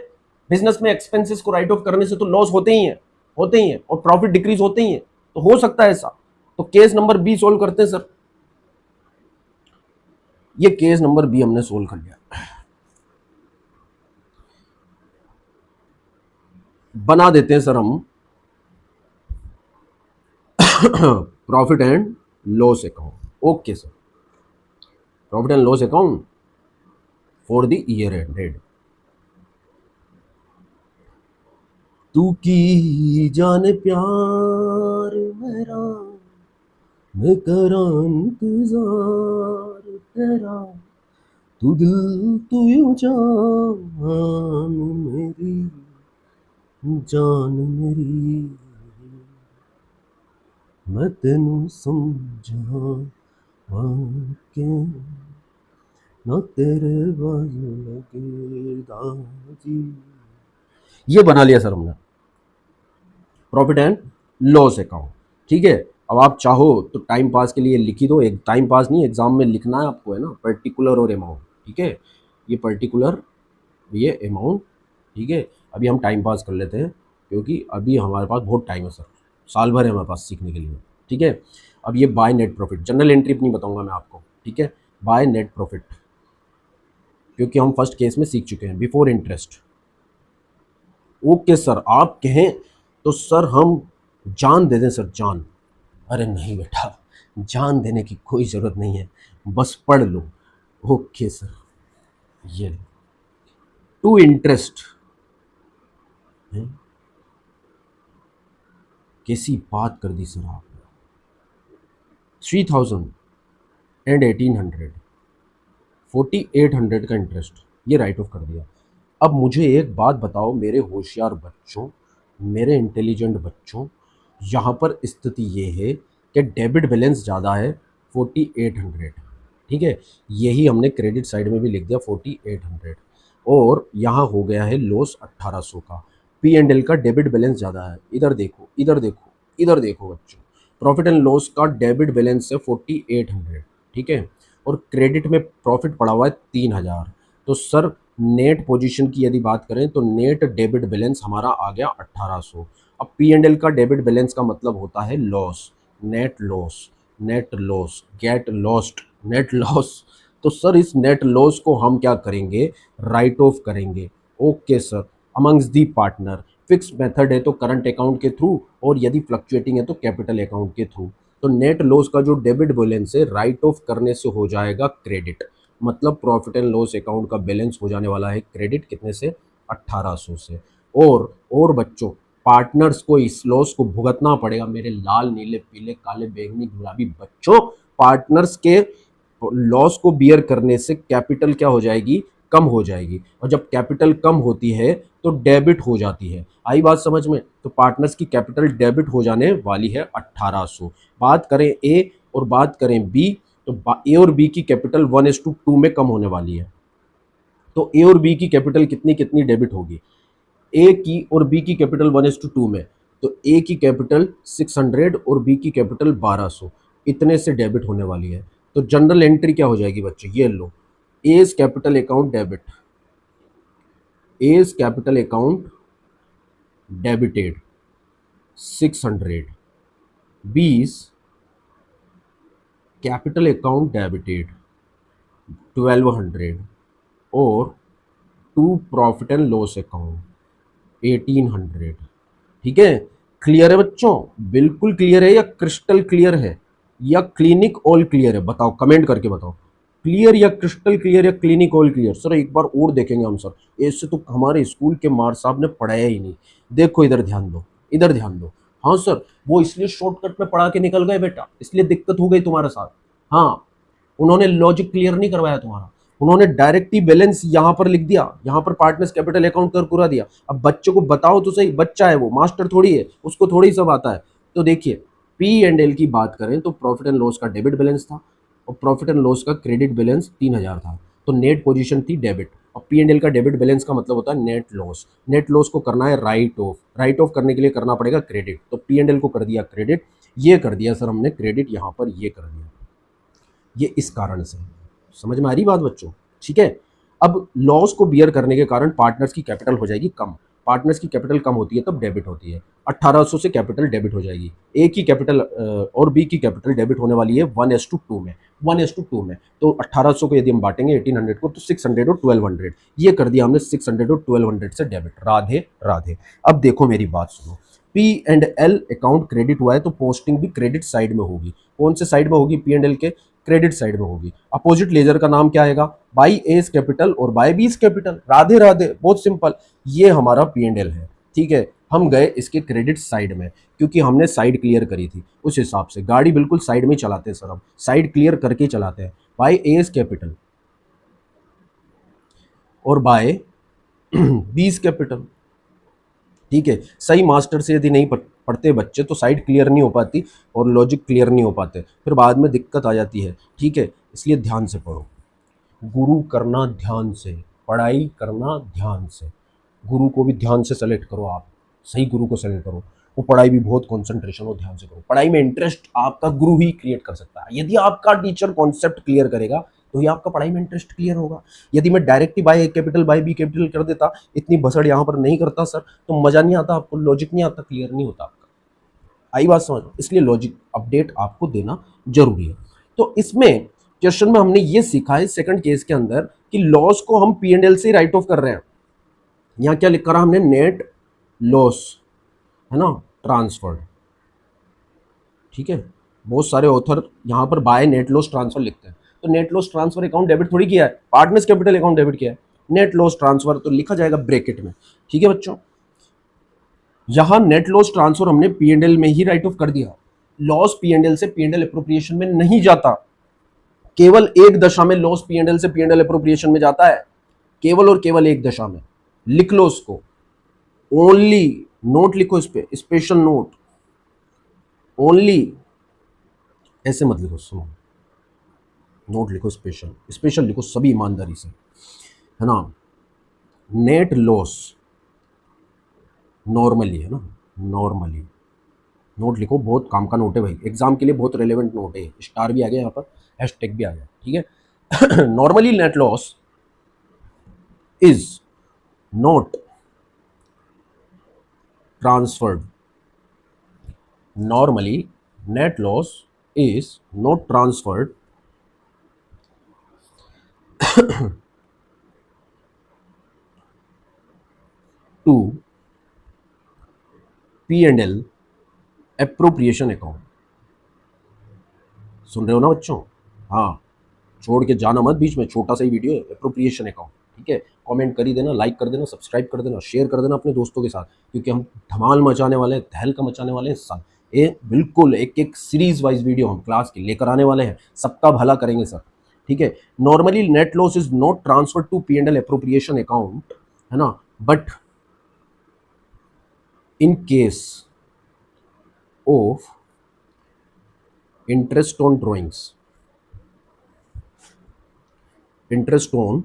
बिजनेस में एक्सपेंसेस को राइट ऑफ करने से तो लॉस होते ही हैं, होते ही हैं, और प्रॉफिट डिक्रीज होते ही हैं, तो हो सकता है ऐसा। तो केस नंबर बी सोल्व करते हैं सर। ये केस नंबर बी हमने सोल्व कर लिया, बना देते हैं सर हम profit and loss account. Okay sir, profit and loss account for the year ended. तू की जाने प्यार मेरा, मैं करा इंतजार तेरा, तू दिल तू यूं जान मेरी, जान मेरी, मैं तेनू समझा के ना तेरे बाजू लगे दाजी। ये बना लिया सर हमने प्रॉफिट एंड लॉस अकाउंट। ठीक है, अब आप चाहो तो टाइम पास के लिए लिखी दो, एक टाइम पास नहीं, एग्जाम में लिखना है आपको, है ना, पर्टिकुलर और अमाउंट। ठीक है, ये पर्टिकुलर, ये अमाउंट। ठीक है, अभी हम टाइम पास कर लेते हैं क्योंकि अभी हमारे पास बहुत टाइम है सर, साल भर है हमारे पास सीखने के लिए। ठीक है, अब ये bye net profit, general entry नहीं बताऊंगा मैं आपको। ठीक है, बाय नेट प्रॉफिट, क्योंकि हम फर्स्ट केस में सीख चुके हैं बिफोर इंटरेस्ट। ओके सर, आप कहें तो सर हम जान दे दें सर, जान। अरे नहीं बेटा, जान देने की कोई ज़रूरत नहीं है, बस पढ़ लो। ओके सर, ये टू इंटरेस्ट, कैसी बात कर दी सर आपने, 3000 एंड 1800, 4800 का इंटरेस्ट, ये राइट ऑफ कर दिया। अब मुझे एक बात बताओ मेरे होशियार बच्चों, मेरे इंटेलिजेंट बच्चों, यहाँ पर स्थिति ये है कि डेबिट बैलेंस ज़्यादा है 4800। ठीक है, यही हमने क्रेडिट साइड में भी लिख दिया 4800, और यहाँ हो गया है लॉस 1800 का। P&L का डेबिट बैलेंस ज़्यादा है, इधर देखो, इधर देखो, इधर देखो बच्चों, प्रॉफिट एंड लॉस का डेबिट बैलेंस है 4800। ठीक है, और क्रेडिट में प्रॉफिट पड़ा हुआ है 3000। तो सर नेट पोजीशन की यदि बात करें तो नेट डेबिट बैलेंस हमारा आ गया 1800। अब P&L का डेबिट बैलेंस का मतलब होता है loss, net loss, net loss, get lost, net loss. तो सर इस नेट लॉस को हम क्या करेंगे, राइट ऑफ करेंगे। ओके सर, अमंग्स दी पार्टनर, फिक्स मेथड है तो करंट अकाउंट के थ्रू, और यदि फ्लक्चुएटिंग है तो कैपिटल अकाउंट के थ्रू। तो नेट लॉस का जो डेबिट बैलेंस है राइट ऑफ करने से हो जाएगा क्रेडिट, मतलब प्रॉफिट एंड लॉस अकाउंट का बैलेंस हो जाने वाला है क्रेडिट, कितने से, 1800 से। और बच्चों, पार्टनर्स को इस लॉस को भुगतना पड़ेगा, मेरे लाल नीले पीले काले बैंगनी गुलाबी बच्चों, पार्टनर्स के लॉस को बियर करने से कैपिटल क्या हो जाएगी, कम हो जाएगी, और जब कैपिटल कम होती है तो डेबिट हो जाती है। आई बात समझ में? तो पार्टनर्स की कैपिटल डेबिट हो जाने वाली है 1800। बात करें ए और बात करें बी, तो ए और बी की कैपिटल 1:2 में कम होने वाली है। तो ए और बी की कैपिटल कितनी कितनी डेबिट होगी? ए की और बी की कैपिटल 1:2 में, तो ए की कैपिटल 600 और बी की कैपिटल 1200, इतने से डेबिट होने वाली है। तो जनरल एंट्री क्या हो जाएगी बच्चे, ये लो, A's capital account debit, A's capital account debited 600, B's capital account debited 1200, और to profit and loss account 1800। ठीक है, क्लियर है बच्चों? बिल्कुल क्लियर है या क्रिस्टल क्लियर है या क्लिनिक ऑल क्लियर है? बताओ, कमेंट करके बताओ, क्लियर या क्रिस्टल क्लियर या क्लिनिक ऑल क्लियर। सर एक बार और देखेंगे हम सर, इससे तो हमारे स्कूल के मार साहब ने पढ़ाया ही नहीं। देखो इधर ध्यान दो, इधर ध्यान दो। हाँ सर, वो इसलिए शॉर्टकट में पढ़ा के निकल गए बेटा, इसलिए दिक्कत हो गई तुम्हारे साथ। हाँ, उन्होंने लॉजिक क्लियर नहीं करवाया तुम्हारा, उन्होंने डायरेक्ट ही बैलेंस यहां पर लिख दिया, यहां पर पार्टनर्स कैपिटल अकाउंट कर पूरा दिया। अब बच्चे को बताओ तो सही, बच्चा है वो, मास्टर थोड़ी है, उसको थोड़ी सब आता है। तो देखिए, पी एंड एल की बात करें तो प्रॉफिट एंड लॉस का डेबिट बैलेंस था और प्रॉफिट एंड लॉस का क्रेडिट बैलेंस 3000 था, तो नेट पोजीशन थी डेबिट। और पी एंड एल का डेबिट बैलेंस का मतलब होता है नेट लॉस। नेट लॉस को करना है राइट ऑफ, राइट ऑफ करने के लिए करना पड़ेगा क्रेडिट, तो पी एंड एल को कर दिया क्रेडिट, ये कर दिया सर हमने क्रेडिट, यहाँ पर ये कर दिया, ये इस कारण से। समझ में आ रही बात बच्चों? ठीक है, अब लॉस को बियर करने के कारण पार्टनर्स की कैपिटल हो जाएगी कम। पार्टनर्स की कैपिटल कम होती है तब डेबिट होती है, 1800 से कैपिटल डेबिट हो जाएगी। ए की कैपिटल और बी की कैपिटल डेबिट होने वाली है 1:2 में, 1:2 में। तो 1800 को यदि हम बांटेंगे 1800 को, तो 600 और 1200, ये कर दिया हमने 600 और 1200 से डेबिट। राधे राधे। अब देखो मेरी बात सुनो, P and L account credit हुआ है तो पोस्टिंग भी क्रेडिट साइड में होगी। कौन से साइड में होगी? पी एंड एल के क्रेडिट साइड में होगी। अपोजिट लेजर का नाम क्या आएगा? बाई एस कैपिटल और by B's capital. Radhe Radhe, बहुत सिंपल। ये हमारा पी एंड एल है, ठीक है। हम गए इसके क्रेडिट साइड में क्योंकि हमने साइड क्लियर करी थी, उस हिसाब से गाड़ी बिल्कुल साइड में चलाते हैं सर, हम साइड क्लियर करके चलाते हैं। बाय एस कैपिटल और बाय बीस कैपिटल, ठीक है। सही मास्टर से यदि नहीं पढ़ते बच्चे तो साइड क्लियर नहीं हो पाती और लॉजिक क्लियर नहीं हो पाते, फिर बाद में दिक्कत आ जाती है, ठीक है। इसलिए ध्यान से पढ़ो, गुरु करना ध्यान से, पढ़ाई करना ध्यान से, गुरु को भी ध्यान से सेलेक्ट करो आप, सही गुरु को सेलेक्ट करो। वो पढ़ाई भी बहुत कंसंट्रेशन और ध्यान से करो। पढ़ाई में इंटरेस्ट आपका गुरु ही क्रिएट कर सकता है। यदि आपका टीचर कॉन्सेप्ट क्लियर करेगा तो ही आपका पढ़ाई में इंटरेस्ट क्लियर होगा। यदि मैं डायरेक्ट ही by A capital by B capital कर देता, इतनी भसड़ यहाँ पर नहीं करता सर, तो मजा नहीं आता आपको, लॉजिक नहीं आता, क्लियर नहीं होता आपका। आई बात समझ? इसलिए लॉजिक अपडेट आपको देना जरूरी है। तो इसमें क्वेश्चन में हमने ये सीखा है सेकंड केस के अंदर कि लॉस को हम पी एंड एल से राइट ऑफ कर रहे हैं। यहां क्या लिख करा हमने? नेट लॉस, है ना, ट्रांसफर्ड, ठीक है। बहुत सारे ऑथर यहां पर बाय नेट लॉस ट्रांसफर लिखते हैं, तो net loss transfer account debit थोड़ी किया है, पार्टनर्स कैपिटल अकाउंट डेबिट किया है। नेट लॉस ट्रांसफर तो लिखा जाएगा ब्रैकेट में, ठीक है बच्चों। यहां नेट लॉस ट्रांसफर हमने पी एंड एल में ही राइट ऑफ कर दिया। लॉस पी एंड एल से पी एंड एल एप्रोप्रिएशन में नहीं जाता, केवल एक दशा में लॉस पी एंड एल से पी एंड एल एप्रोप्रिएशन में जाता है, केवल और केवल एक दशा में। लिख लो उसको, ओनली, नोट लिखो इस पे, स्पेशल नोट, ओनली, ऐसे मत लिखो, सुनो, नोट लिखो, स्पेशल, स्पेशल लिखो सभी ईमानदारी से, है ना। नेट लॉस नॉर्मली, है ना, नॉर्मली नोट लिखो, बहुत काम का नोट है भाई, एग्जाम के लिए बहुत रेलेवेंट नोट है। स्टार भी आ गया यहाँ पर, हैशटैग भी आ गया, ठीक है। Normally net loss is not transferred, normally net loss is not transferred to P&L appropriation account। सुन रहे हो ना बच्चों? हाँ, छोड़ के जाना मत बीच में, छोटा सा ही वीडियो है, एप्रोप्रिएशन अकाउंट, ठीक है। कमेंट कर ही देना, लाइक कर देना, सब्सक्राइब कर देना, शेयर कर देना अपने दोस्तों के साथ, क्योंकि हम धमाल मचाने वाले हैं, तहलका मचाने वाले हैं सब। ये बिल्कुल एक एक सीरीज वाइज वीडियो हम क्लास की लेकर आने वाले हैं, सबका भला करेंगे सर। ठीक है, normally net loss is not transfer to P and L appropriation account, है ना, but in case of interest on drawings, interest on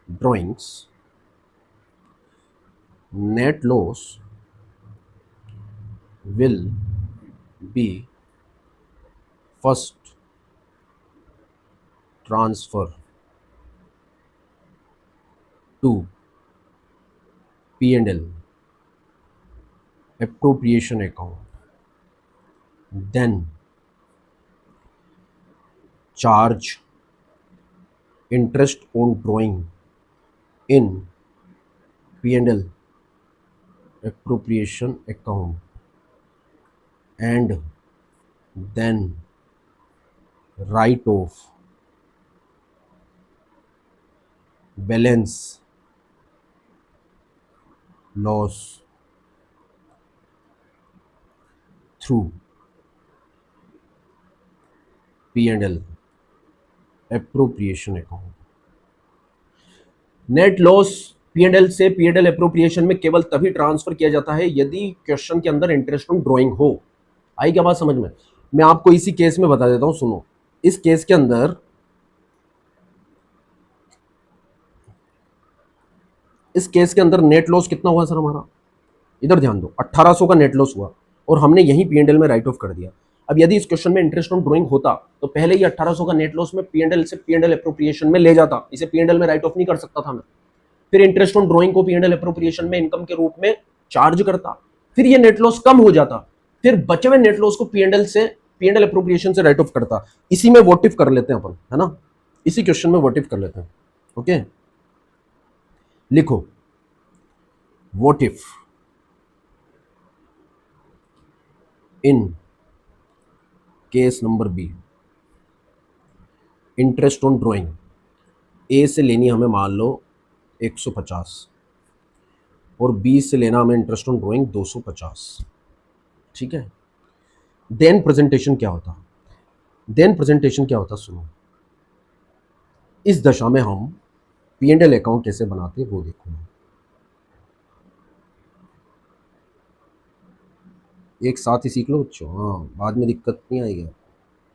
drawings, net loss will be first transfer to P&L appropriation account, then charge interest on drawing in P&L appropriation account, and then write off balance loss through P&L appropriation account. Net loss PNL से PNL appropriation में केवल तभी transfer किया जाता है यदि question के अंदर इंटरेस्ट ऑन ड्राइंग हो। आई क्या बात समझ में? मैं आपको इसी केस में बता देता हूं, सुनो। इस केस के अंदर नेट लॉस कितना हुआ सर हमारा? इधर ध्यान दो, 1800 का नेट लॉस हुआ और हमने यही पीएनएल में राइट ऑफ कर दिया। अब यदि इस क्वेश्चन में इंटरेस्ट ऑन ड्राइंग होता तो पहले ही 1800 का नेट लॉस में पीएनएल से पीएनएल अप्रोप्रिएशन में ले जाता, इसे पीएनएल में राइट ऑफ नहीं कर सकता था मैं। फिर इंटरेस्ट ऑन ड्राइंग को पीएनएल अप्रोप्रिएशन में इनकम के रूप में चार्ज करता, फिर ये नेट लॉस कम हो जाता, फिर बचे हुए नेट लॉस को पीएनएल अप्रोप्रिएशन से राइट ऑफ करता। इसी में व्हाट इफ कर लेते हैं अपन, है ना, इसी क्वेश्चन में व्हाट इफ कर लेते हैं। ओके, लिखो what if in case number B interest on drawing A से लेनी हमें मान लो 150 और बी से लेना हमें इंटरेस्ट ऑन ड्राइंग 250, ठीक है। देन प्रेजेंटेशन क्या होता? सुनो, इस दशा में हम पीएनएल अकाउंट कैसे बनाते वो देखो। एक साथ ही सीख लो बच्चों, हाँ, बाद में दिक्कत नहीं आएगी।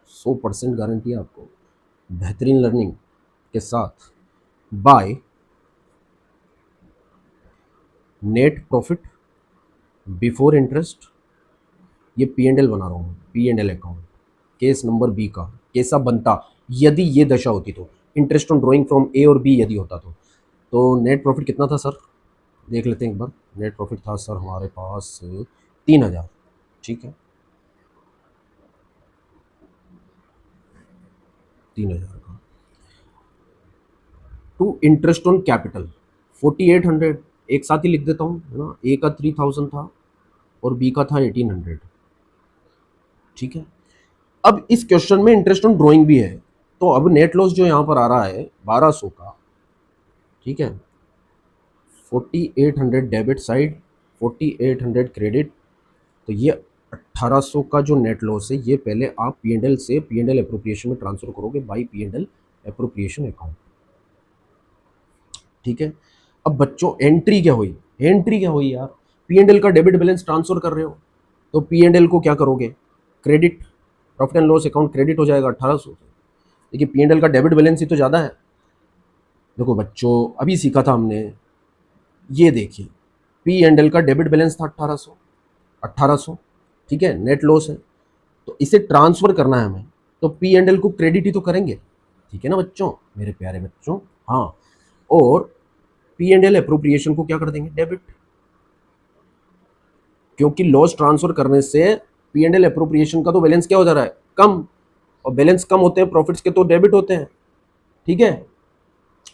100% गारंटी है आपको बेहतरीन लर्निंग के साथ। By net profit before interest, ये पीएनएल बना रहा हूँ, PNL account. Case number B का कैसा बनता यदि ये दशा होती तो? Interest on drawing from A और बी यदि होता तो नेट प्रॉफिट कितना था सर? देख लेते हैं एक बार। नेट प्रॉफिट था सर हमारे पास 3000, ठीक है, 3000 का। टू इंटरेस्ट ऑन कैपिटल 4800, एक साथ ही लिख देता हूँ, है ना। ए का 3000 था और बी का था 1800, ठीक है। अब इस क्वेश्चन में इंटरेस्ट ऑन ड्राइंग भी है, तो अब नेट लॉस जो यहां पर आ रहा है 1200 का, ठीक है, 4800 डेबिट साइड, 4800 क्रेडिट, तो ये 1800 का जो नेट लॉस है ये पहले आप पीएनएल से पीएनएल अप्रोप्रिएशन में ट्रांसफर करोगे बाय पीएनएल अप्रोप्रिएशन अकाउंट, ठीक है। अब बच्चों एंट्री क्या हुई? यार, पीएनएल का डेबिट बैलेंस ट्रांसफर कर रहे हो तो पीएनएल को क्या करोगे? Credit, profit and loss account credit हो जाएगा 1800 से। देखिए पीएनएल का डेबिट बैलेंस ही तो ज़्यादा है। देखो बच्चों अभी सीखा था हमने, ये देखिए पीएनएल का डेबिट बैलेंस था 1800, ठीक है, नेट लॉस है तो इसे ट्रांसफर करना है हमें, तो पीएनएल को क्रेडिट ही तो करेंगे, ठीक है ना बच्चों, मेरे प्यारे बच्चों। हाँ, और पीएनएल अप्रोप्रिएशन को क्या कर देंगे? डेबिट, क्योंकि लॉस ट्रांसफर करने से पीएनएल अप्रोप्रिएशन का तो बैलेंस क्या हो जा रहा है? कम, और बैलेंस कम होते हैं प्रॉफिट्स के तो डेबिट होते हैं, ठीक है।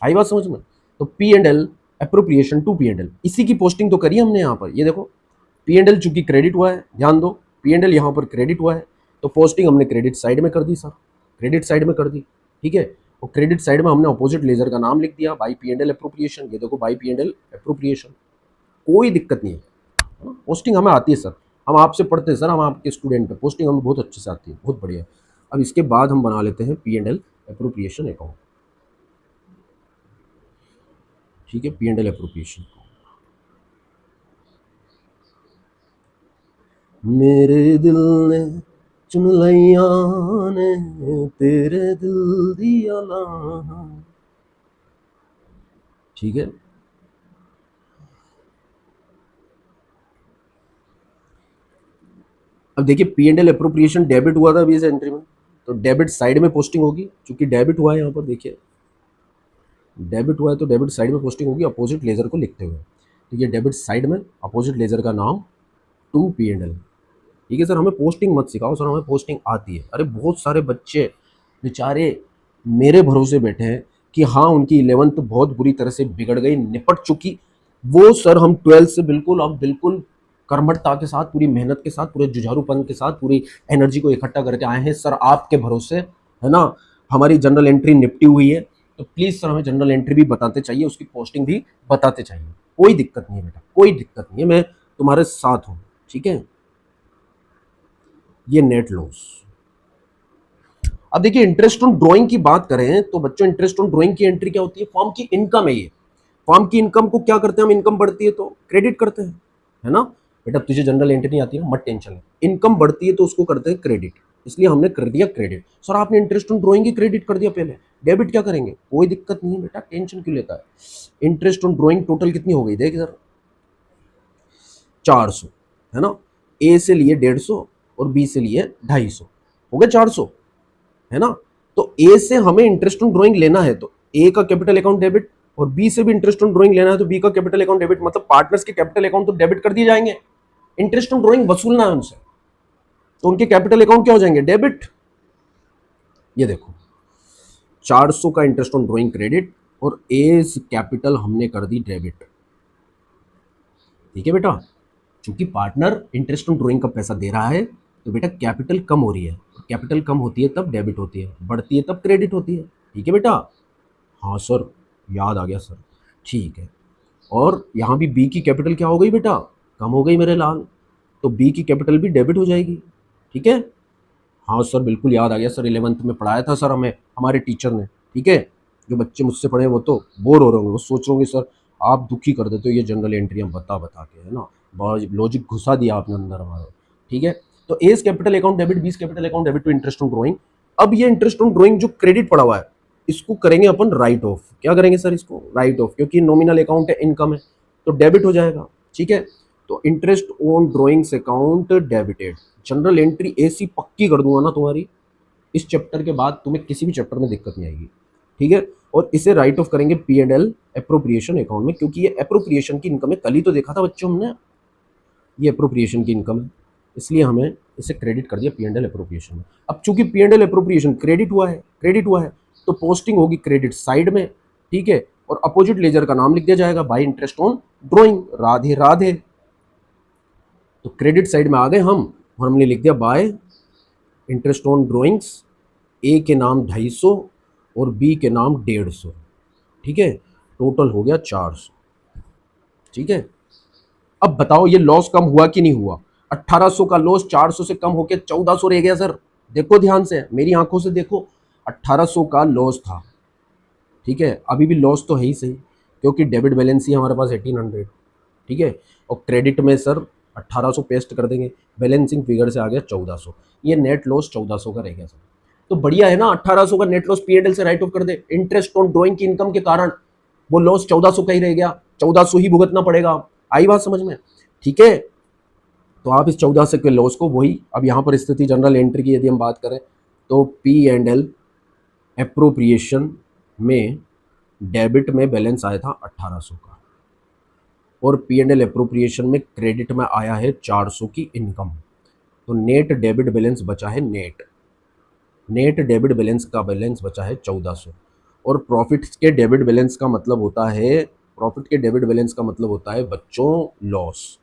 आई बात समझ में? तो पीएनएल अप्रोप्रिएशन टू पीएनएल, इसी की पोस्टिंग तो करी हमने यहाँ पर। ये देखो पीएनएल चूंकि क्रेडिट हुआ है, ध्यान दो पीएनएल यहाँ पर क्रेडिट हुआ है तो पोस्टिंग हमने क्रेडिट साइड में कर दी सर, क्रेडिट साइड में कर दी, ठीक है। और क्रेडिट साइड में हमने अपोजिट लेजर का नाम लिख दिया बाई पीएनएल अप्रोप्रिएशन। ये देखो बाई पीएनएल अप्रोप्रिएशन, कोई दिक्कत नहीं है, पोस्टिंग हमें आती है सर, हम आपसे पढ़ते हैं सर, हम आपके स्टूडेंट हैं, पोस्टिंग हमें बहुत अच्छे से आती है, बहुत बढ़िया। अब इसके बाद हम बना लेते हैं पीएनएल एप्रोप्रिएशन अकाउंट, ठीक है, पी एंड एल एप्रोप्रिएशन। मेरे दिल ने चुन लिया ने तेरे दिल दिया लाहा, ठीक है। अब देखिए P and L appropriation debit हुआ था अभी इस एंट्री में, तो डेबिट साइड में पोस्टिंग होगी, क्योंकि डेबिट हुआ है यहाँ पर, देखिए डेबिट हुआ है तो डेबिट साइड में पोस्टिंग होगी अपोजिट लेजर को लिखते हुए। तो ये डेबिट साइड में अपोजिट लेजर का नाम टू पी एंड एल, ठीक है। सर हमें पोस्टिंग मत सिखाओ, सर हमें पोस्टिंग आती है। अरे बहुत सारे बच्चे बेचारे मेरे भरोसे बैठे हैं कि हाँ उनकी 11th बहुत बुरी तरह से बिगड़ गई, निपट चुकी, वो सर हम 12th से बिल्कुल अब बिल्कुल कर्मठता के साथ, पूरी मेहनत के साथ, पूरे जुझारूपन के साथ, पूरी एनर्जी को इकट्ठा करके आए हैं सर आपके भरोसे, है ना। हमारी जनरल एंट्री निपटी हुई है, तो प्लीज सर हमें जनरल एंट्री भी बताते चाहिए, उसकी पोस्टिंग भी बताते चाहिए। कोई दिक्कत नहीं है बेटा, कोई दिक्कत नहीं है, मैं तुम्हारे साथ हूँ, ठीक है। ये नेट लॉस। अब देखिए इंटरेस्ट ऑन ड्राइंग की बात करें तो बच्चों इंटरेस्ट ऑन ड्राइंग की एंट्री क्या होती है, फॉर्म की इनकम है ये। फॉर्म की इनकम को क्या करते हैं हम, इनकम बढ़ती है तो क्रेडिट करते हैं, है ना। बेटा तुझे जनरल एंट्री नहीं आती है मत टेंशन है, इनकम बढ़ती है तो उसको करते हैं क्रेडिट, इसलिए हमने कर दिया क्रेडिट। सर आपने इंटरेस्ट ऑन ड्राइंग की क्रेडिट कर दिया पहले, डेबिट क्या करेंगे, कोई दिक्कत नहीं है बेटा, टेंशन क्यों लेता है। इंटरेस्ट ऑन ड्राइंग टोटल कितनी हो गई देख सर, 400, है ना। ए से लिए 150 और बी से लिए 250, हो गए 400, है ना। तो ए से हमें इंटरेस्ट ऑन ड्राइंग लेना है तो ए का कैपिटल अकाउंट डेबिट, और बी से भी इंटरेस्ट ऑन ड्राइंग लेना है तो बी का कैपिटल अकाउंट डेबिट, मतलब पार्टनर्स के कैपिटल अकाउंट तो डेबिट कर दिए जाएंगे। इंटरेस्ट ऑन ड्राइंग वसूलना है उनसे, तो उनके कैपिटल अकाउंट क्या हो जाएंगे, डेबिट। ये देखो 400 का इंटरेस्ट ऑन ड्राइंग क्रेडिट और एज कैपिटल हमने कर दी डेबिट, ठीक है बेटा। चूंकि पार्टनर इंटरेस्ट ऑन ड्राइंग का पैसा दे रहा है तो बेटा कैपिटल कम हो रही है, कैपिटल कम होती है तब डेबिट होती है, बढ़ती है तब क्रेडिट होती है, ठीक है बेटा। हाँ सर याद आ गया सर, ठीक है। और यहाँ भी बी की कैपिटल क्या हो गई बेटा, कम हो गई मेरे लाल, तो बी की कैपिटल भी डेबिट हो जाएगी, ठीक है। हाँ सर बिल्कुल याद आ गया सर, 11th में पढ़ाया था सर हमें हमारे टीचर ने, ठीक है। जो बच्चे मुझसे पढ़े वो तो बोर हो रहे होंगे, वो सोच रहे होंगे सर आप दुखी कर देते हो ये जनरल एंट्रियाँ बता बता के, है ना। बहुत लॉजिक घुसा दिया आपने अंदर हमारा, ठीक है। तो A's capital account debit, B's capital account debit to interest on drawing. अब ये इंटरेस्ट ऑन ड्राइंग जो क्रेडिट पड़ा हुआ है इसको करेंगे अपन राइट ऑफ, क्या करेंगे सर इसको राइट ऑफ, क्योंकि नॉमिनल अकाउंट है, इनकम है, तो डेबिट हो जाएगा, ठीक है। तो interest on drawings account debited, general entry ऐसी पक्की कर दूंगा ना तुम्हारी, इस चैप्टर के बाद तुम्हें किसी भी चैप्टर में दिक्कत नहीं आएगी, ठीक है। और इसे राइट ऑफ करेंगे P and L appropriation account में, क्योंकि ये एप्रोप्रिएशन की इनकम है, कल ही तो देखा था बच्चों हमने, ये एप्रोप्रिएशन की इनकम है, इसलिए हमें इसे क्रेडिट कर दिया पी एंड एल एप्रोप्रिएशन में। अब चूंकि P and L appropriation credit हुआ है तो पोस्टिंग होगी क्रेडिट साइड में, ठीक है। और अपोजिट लेजर का नाम लिख दिया जाएगा bye interest on drawing, Radhe Radhe. तो क्रेडिट साइड में आ गए हम और हमने लिख दिया बाय इंटरेस्ट ऑन ड्राइंग्स, ए के नाम 250 और बी के नाम 150, ठीक है। टोटल हो गया 400, ठीक है। अब बताओ ये लॉस कम हुआ कि नहीं हुआ, 1800 का लॉस 400 से कम होकर 1400 रह गया सर, देखो ध्यान से मेरी आंखों से देखो, 1800 का लॉस था, ठीक है। अभी भी लॉस तो है ही सही, क्योंकि डेबिट बैलेंस ही हमारे पास 1800, ठीक है। और क्रेडिट में सर 1800 पेस्ट कर देंगे, बैलेंसिंग फिगर से आ गया 1400, ये नेट लॉस 1400 का रह गया सर। तो बढ़िया है ना, 1800 का नेट लॉस पीएनएल से राइट ऑफ कर दे, इंटरेस्ट ऑन ड्राइंग की इनकम के कारण वो लॉस 1400 का ही रह गया, 1400 ही भुगतना पड़ेगा, आई बात समझ में, ठीक है। तो आप इस 1400 के लॉस को वही, अब यहाँ पर स्थिति जनरल एंट्री की यदि हम बात करें तो पी एंड एल एप्रोप्रिएशन में डेबिट में बैलेंस आया था 1800 का, और पी एंड एल एप्रोप्रिएशन में क्रेडिट में आया है 400 की इनकम, तो नेट डेबिट बैलेंस बचा है, नेट डेबिट बैलेंस का बैलेंस बचा है 1400। और प्रॉफिट के डेबिट बैलेंस का मतलब होता है, प्रॉफिट के डेबिट बैलेंस का मतलब होता है बच्चों लॉस,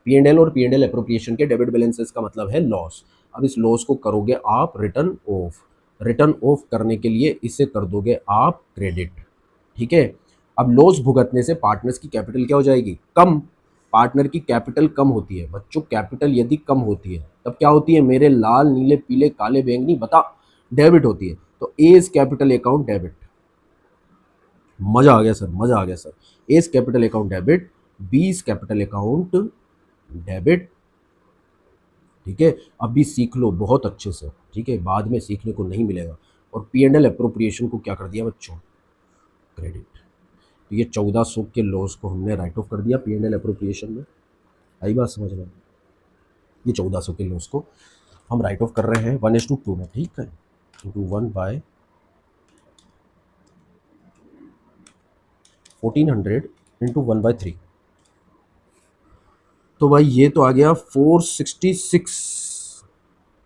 पी एंड एल और पी एंड एल एप्रोप्रिएशन के डेबिट बैलेंसेस का मतलब है लॉस। अब इस लॉस को करोगे आप रिटर्न ऑफ, रिटर्न ऑफ करने के लिए इसे कर दोगे आप क्रेडिट, ठीक है। अब लॉस भुगतने से पार्टनर्स की कैपिटल क्या हो जाएगी, कम, पार्टनर की कैपिटल कम होती है बच्चों, कैपिटल यदि कम होती है तब क्या होती है मेरे लाल नीले पीले काले बैंगनी बता, डेबिट होती है। तो एज कैपिटल अकाउंट डेबिट, मजा आ गया सर, मजा आ गया sir. A's capital account debit, B's capital account debit. ठीक है, अभी सीख लो बहुत अच्छे से, ठीक है, बाद में सीखने को नहीं मिलेगा। और पी एंड एल अप्रोप्रिएशन को क्या कर दिया बच्चों, क्रेडिट। तो ये 1400 के लॉस को हमने राइट ऑफ कर दिया पी एंड एल अप्रोप्रिएशन में। आई बात समझ में? ये 1400 के लॉस को हम राइट ऑफ कर रहे हैं 1:2 में, ठीक है, इंटू 1/1400 इंटू 1/3। तो भाई ये तो आ गया 466,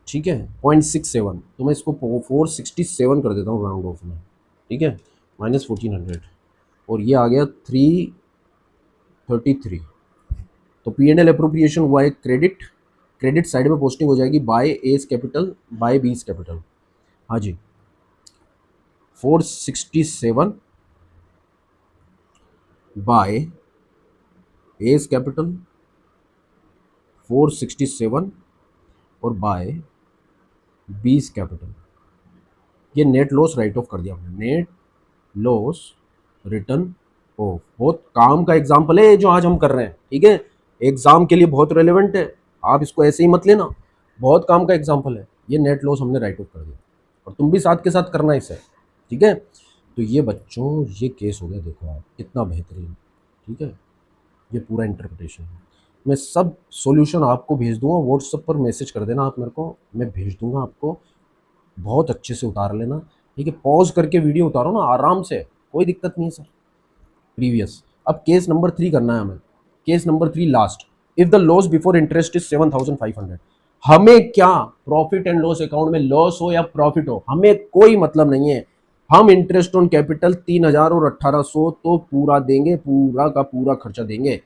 ठीक है, 0.67। तो मैं इसको 467 कर देता हूँ राउंड ऑफ में, ठीक है, -1400। और ये आ गया 333। तो पी एंड एल अप्रोप्रिएशन हुआ है क्रेडिट, क्रेडिट साइड में पोस्टिंग हो जाएगी by A's capital by B's capital. हाँ जी, 467 बाय एज कैपिटल, 467 और बाय बीस कैपिटल। ये नेट लॉस राइट ऑफ कर दिया हमने, नेट लॉस रिटर्न ऑफ। बहुत काम का एग्जाम्पल है जो आज हम कर रहे हैं, ठीक है, एग्जाम के लिए बहुत रेलेवेंट है, आप इसको ऐसे ही मत लेना, बहुत काम का एग्जाम्पल है। ये नेट लॉस हमने राइट ऑफ कर दिया और तुम भी साथ के साथ करना इसे, ठीक है। तो ये बच्चों ये केस हो गया, देखो आप कितना बेहतरीन, ठीक है, ये पूरा इंटरप्रिटेशन है। मैं सब सॉल्यूशन आपको भेज दूंगा व्हाट्सएप पर, मैसेज कर देना आप मेरे को, मैं भेज दूंगा आपको, बहुत अच्छे से उतार लेना, ठीक है। पॉज करके वीडियो उतारो ना आराम से, कोई दिक्कत नहीं है सर। प्रीवियस, अब केस नंबर 3 करना है हमें, case number 3 last. If the loss before interest is 7500, हमें क्या प्रॉफिट एंड लॉस अकाउंट में लॉस हो या प्रॉफिट हो हमें कोई मतलब नहीं है, हम इंटरेस्ट ऑन कैपिटल 3000 और 1800 तो पूरा देंगे, पूरा का पूरा खर्चा देंगे,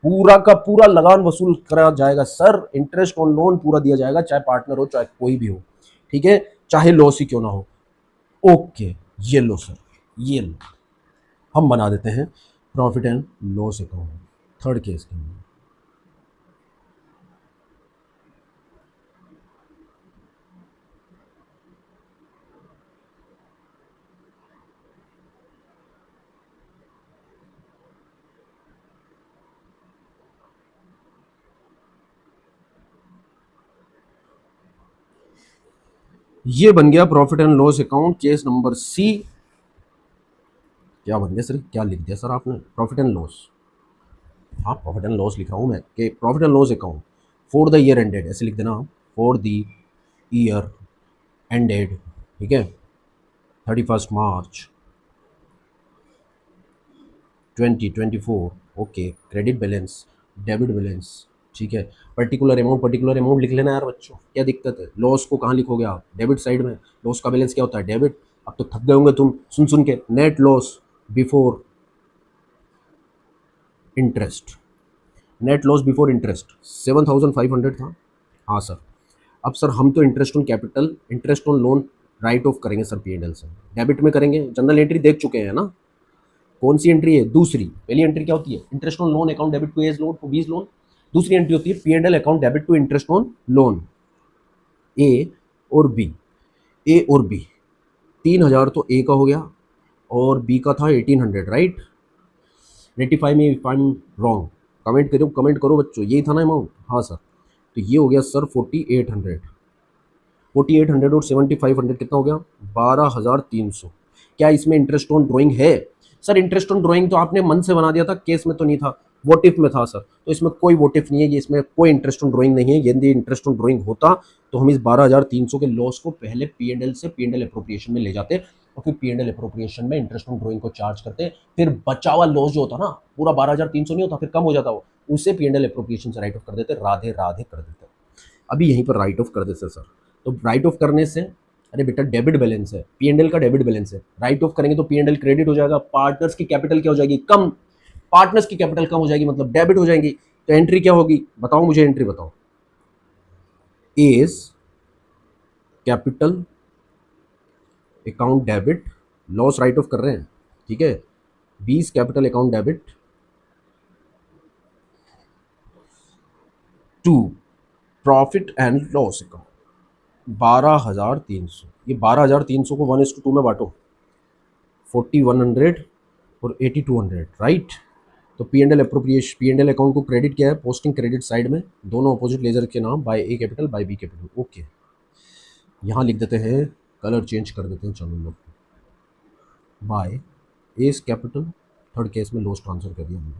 पूरा का पूरा लगान वसूल करा जाएगा सर, इंटरेस्ट ऑन लोन पूरा दिया जाएगा, चाहे पार्टनर हो चाहे कोई भी हो, ठीक है, चाहे लॉस ही क्यों ना हो। ओके, ये लो सर, ये लो, हम बना देते हैं profit and loss account third case के अंदर। ये बन गया profit and loss account case number C. क्या बन गया सर, क्या लिख दिया सर आपने, प्रॉफिट एंड लॉस, हाँ प्रॉफिट एंड लॉस लिख रहा हूँ मैं कि profit and loss account for the year ended, ऐसे लिख देना आप, फॉर द ईयर एंडेड, ठीक है, 31 March 2024। Okay, credit balance, debit balance, ठीक है, पर्टिकुलर अमाउंट लिख लेना यार बच्चों, क्या दिक्कत है। लॉस को कहाँ लिखोगे आप, डेबिट साइड में, लॉस का बैलेंस क्या होता है, डेबिट। अब तो थक गए होंगे तुम सुन सुन के, net loss before interest, net loss before interest 7500 था, हाँ सर। अब सर हम तो interest on capital, interest on loan right of करेंगे सर पी एंड एल से, डेबिट में करेंगे, जनरल एंट्री देख चुके हैं ना, कौन सी एंट्री है, दूसरी। पहली एंट्री क्या होती है, interest on loan account debit to A's loan to B's loan. दूसरी एंट्री होती है P and L account debit to interest on loan, A और बी, ए और बी। 3000 तो ए का हो गया और बी का था 1800, राइट। रेटिफाई में if I am wrong, comment करो बच्चों, यही था ना अमाउंट, हाँ सर। तो ये हो गया सर 4800, 4800 और 7500 कितना हो गया, 12300। क्या इसमें इंटरेस्ट ऑन ड्राइंग है सर, इंटरेस्ट ऑन ड्राइंग तो आपने मन से बना दिया था, केस में तो नहीं था, वोट इफ में था सर, तो इसमें कोई वोट इफ नहीं है, ये इसमें कोई इंटरेस्ट ऑन ड्राइंग नहीं है। यदि इंटरेस्ट ऑन ड्राइंग होता तो हम इस 12300 के लॉस को पहले पी एंड एल से पी एंड एल अप्रोप्रिएशन में ले जाते और फिर पी एंड एल अप्रोप्रिएशन में इंटरेस्ट ऑन ड्राइंग को चार्ज करते, फिर बचा हुआ लॉस जो होता ना पूरा 12300 नहीं होता, फिर कम हो जाता वो, उसे पी एंड एल अप्रोप्रिएशन से राइट ऑफ कर देते, राधे राधे कर देते। अभी यहीं पर राइट ऑफ कर देते सर। तो राइट ऑफ करने से, अरे बेटा डेबिट बैलेंस है, पीएनएल का डेबिट बैलेंस है, राइट ऑफ करेंगे तो पीएनएल क्रेडिट हो जाएगा, पार्टनर्स की कैपिटल क्या हो जाएगी, कम, पार्टनर्स की कैपिटल कम हो जाएगी मतलब डेबिट हो जाएंगी। तो एंट्री क्या होगी बताओ मुझे, एंट्री बताओ, A's capital account debit, loss write off कर रहे हैं, ठीक है, 20 capital account debit to profit and loss account 12300, ये 12,300 को 1:2 में बांटो, 4100 और 8200, राइट। तो P and L appropriation, P and L account को क्रेडिट किया है, पोस्टिंग क्रेडिट साइड में, दोनों अपोजिट लेजर के नाम, by A capital by B capital. Okay, यहाँ लिख देते हैं, कलर चेंज कर देते हैं, चलो लोग, by S capital, third case में लॉस ट्रांसफर कर दिया हमने,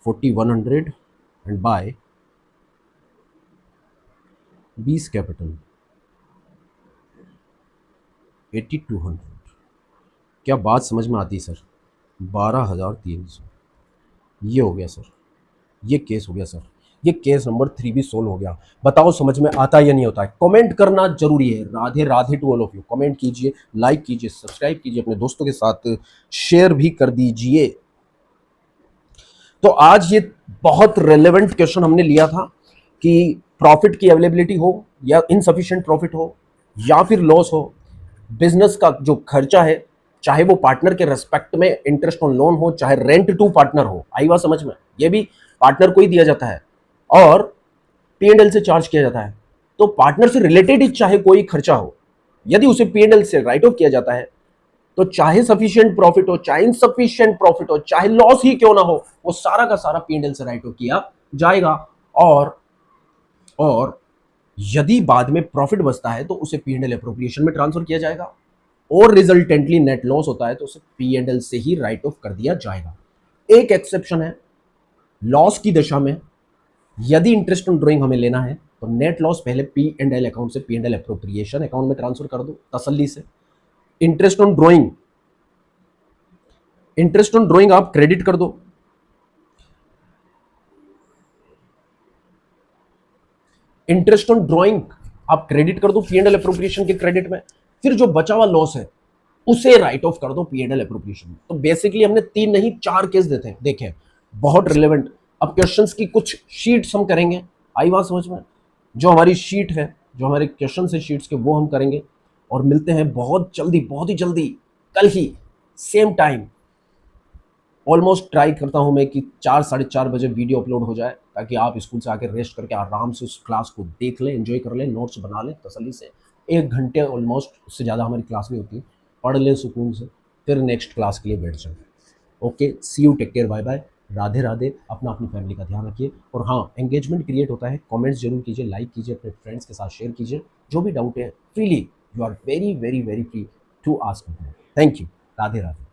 4100 एंड बाय बीस कैपिटल 8200। क्या बात समझ में आती है सर? 12,300, ये हो गया सर, ये केस हो गया सर, ये केस नंबर 3 भी सोल्व हो गया। बताओ समझ में आता है या नहीं होता है? कमेंट करना जरूरी है। Radhe Radhe to all of you. Comment कीजिए, लाइक कीजिए, सब्सक्राइब कीजिए, अपने दोस्तों के साथ शेयर भी कर दीजिए। तो आज ये बहुत रेलेवेंट क्वेश्चन हमने लिया था कि प्रॉफिट की अवेलेबिलिटी हो या इनसफिशिएंट प्रॉफिट हो या फिर लॉस हो, बिजनेस का जो खर्चा है, चाहे वो पार्टनर के रेस्पेक्ट में इंटरेस्ट ऑन लोन हो, चाहे रेंट टू पार्टनर हो, आई बात समझ में? ये भी पार्टनर को ही दिया जाता है और P&L से चार्ज किया जाता है। तो पार्टनर से रिलेटेड ही चाहे कोई खर्चा हो, यदि उसे P&L से राइट ऑफ किया जाता है, तो चाहे सफिशिएंट प्रॉफिट हो, चाहे इनसफिशिएंट प्रॉफिट हो, चाहे लॉस ही क्यों ना हो, वो सारा का सारा P&L से राइट ऑफ किया जाएगा। और यदि बाद में प्रॉफिट बचता है तो उसे P&L अप्रोप्रिएशन में ट्रांसफर किया जाएगा, और रिजल्टेंटली नेट लॉस होता है तो उसे P&L से ही राइट ऑफ कर दिया जाएगा। एक एक्सेप्शन है, लॉस की दशा में यदि इंटरेस्ट ऑन ड्रॉइंग हमें लेना है तो नेट लॉस पहले P&L अकाउंट से P&L अप्रोप्रिएशन अकाउंट में ट्रांसफर कर दो तसल्ली से। इंटरेस्ट ऑन ड्रॉइंग आप क्रेडिट कर दो, इंटरेस्ट ऑन ड्रॉइंग आप क्रेडिट कर दो P&L अप्रोप्रिएशन के क्रेडिट में, फिर जो बचा हुआ लॉस है उसे राइट ऑफ कर दो P&L अप्रोप्रिएशन में। तो बेसिकली हमने 3 नहीं 4 केस देखे, बहुत रिलेवेंट। अब क्वेश्चंस की कुछ शीट्स हम करेंगे, आई बात समझ में? जो हमारी शीट है, जो हमारे क्वेश्चन है शीट्स के, वो हम करेंगे और मिलते हैं बहुत जल्दी, बहुत ही जल्दी, कल ही सेम टाइम। ऑलमोस्ट ट्राई करता हूं मैं कि 4 साढ़े 4 बजे वीडियो अपलोड हो जाए, ताकि आप स्कूल से आके रेस्ट करके आराम से उस क्लास को देख लें, एंजॉय कर लें, नोट्स बना लें तसल्ली से। 1 घंटे ऑलमोस्ट, उससे ज़्यादा हमारी क्लास नहीं होती, पढ़ लें सुकून से, फिर नेक्स्ट क्लास के लिए बैठ जाएं। Okay, see you, take care, bye bye, Radhe Radhe. अपना अपनी फैमिली का ध्यान रखिए। और हाँ, एंगेजमेंट क्रिएट होता है, कमेंट्स जरूर कीजिए, लाइक कीजिए, अपने फ्रेंड्स के साथ शेयर कीजिए। जो भी डाउट है freely, you are very very very free to ask me. Thank you, Radhe Radhe.